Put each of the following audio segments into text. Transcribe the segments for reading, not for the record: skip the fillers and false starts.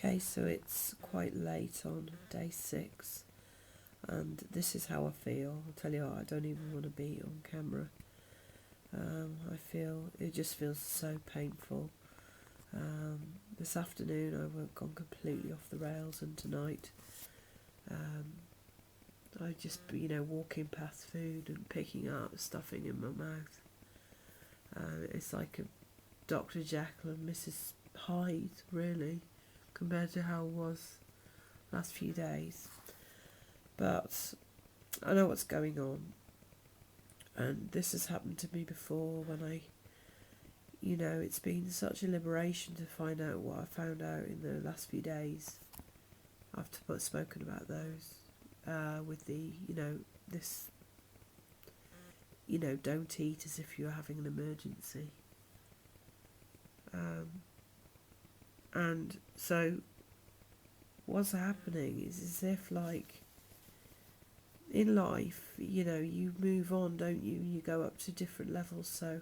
Okay, so it's quite late on day 6, and this is how I feel. I'll tell you what, I don't even want to be on camera. It just feels so painful. This afternoon I've gone completely off the rails, and tonight I just, walking past food and picking up, stuffing in my mouth. It's like a Dr. Jekyll and Mrs. Hyde, really, compared to how it was last few days. But I know what's going on, and this has happened to me before when it's been such a liberation to find out what I found out in the last few days. I've spoken about those with the, this, don't eat as if you're having an emergency. And so what's happening is as if, like, in life, you move on, don't you? You go up to different levels. So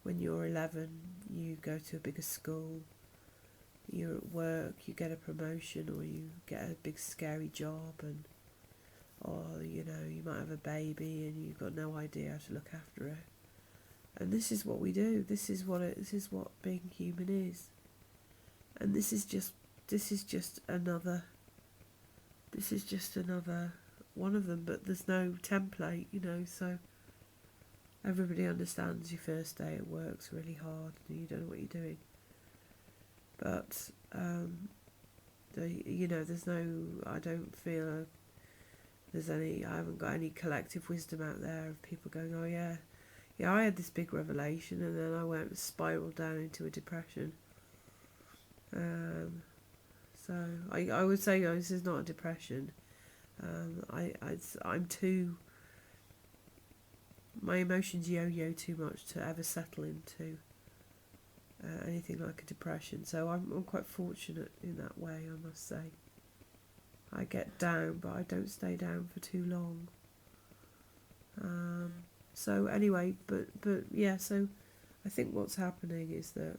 when you're 11, you go to a bigger school. You're at work, you get a promotion, or you get a big scary job, or you might have a baby and you've got no idea how to look after it. And this is what we do. This is what being human is. And this is just another one of them, but there's no template, so everybody understands your first day at work's really hard and you don't know what you're doing. But there's no, I don't feel I haven't got any collective wisdom out there of people going, oh yeah, I had this big revelation and then I spiraled down into a depression. So I would say, this is not a depression. My emotions yo-yo too much to ever settle into anything like a depression. So I'm quite fortunate in that way, I must say. I get down, but I don't stay down for too long. So anyway, but yeah, so I think what's happening is that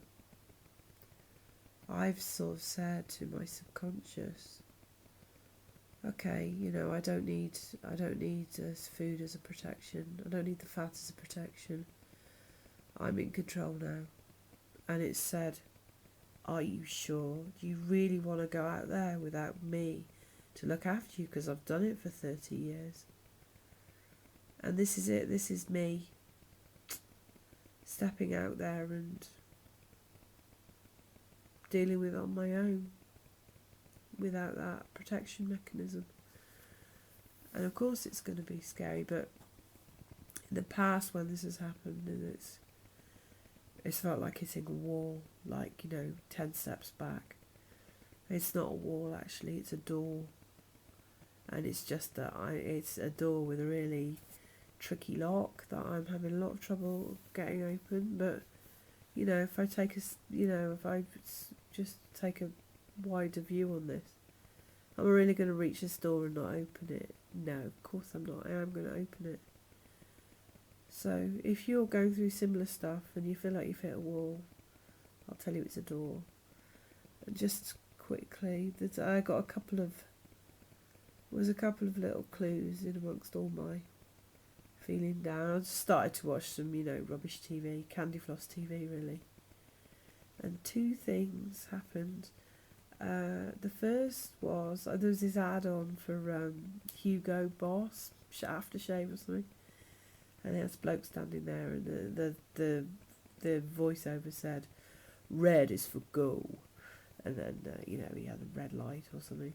I've sort of said to my subconscious, okay, I don't need food as a protection. I don't need the fat as a protection. I'm in control now. And it said, are you sure? Do you really want to go out there without me to look after you? Because I've done it for 30 years. And this is it. This is me stepping out there and dealing with it on my own without that protection mechanism. And of course it's going to be scary, but in the past when this has happened, and it's felt like hitting a wall, like 10 steps back. It's not a wall, actually, it's a door, and it's just that it's a door with a really tricky lock that I'm having a lot of trouble getting open. But if I just take a wider view on this, am I really going to reach this door and not open it? No, of course I'm not. I am going to open it. So if you're going through similar stuff and you feel like you've hit a wall, I'll tell you it's a door. And just quickly, I got a couple of little clues in amongst all my feeling down. I just started to watch some, rubbish TV, Candy Floss TV, really. And 2 things happened. The first was, there was this ad on for Hugo Boss aftershave or something, and there's a bloke standing there, and the voiceover said, "Red is for go," and then he had a red light or something,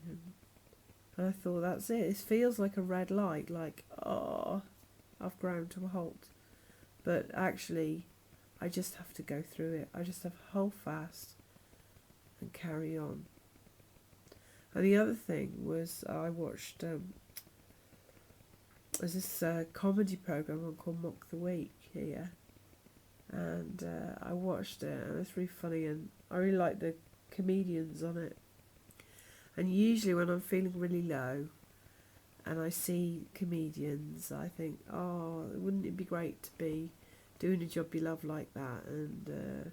and I thought, that's it. It feels like a red light, like, oh, I've ground to a halt, but actually, I just have to go through it. I just have to hold fast and carry on. And the other thing was, I watched there's this comedy program on called Mock the Week here, and I watched it, and it's really funny, and I really like the comedians on it. And usually when I'm feeling really low and I see comedians, I think, oh, wouldn't it be great to be doing a job you love like that, and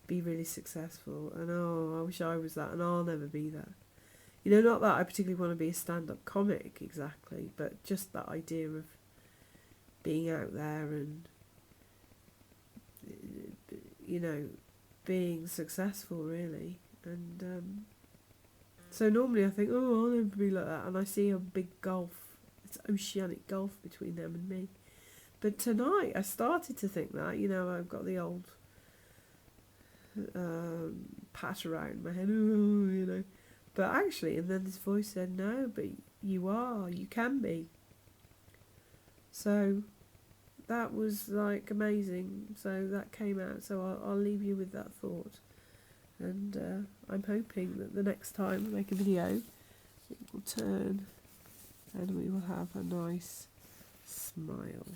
be really successful, and oh, I wish I was that, and I'll never be that. You know, not that I particularly want to be a stand-up comic exactly, but just that idea of being out there and, you know, being successful really. And so normally I think, oh, I'll never be like that, and I see a big gulf, it's oceanic gulf between them and me. But tonight I started to think that, you know, I've got the old pat around my head, oh, you know. But actually, and then this voice said, no, but you are, you can be. So that was like amazing. So that came out. So I'll leave you with that thought. And I'm hoping that the next time I make a video, it will turn and we will have a nice smile.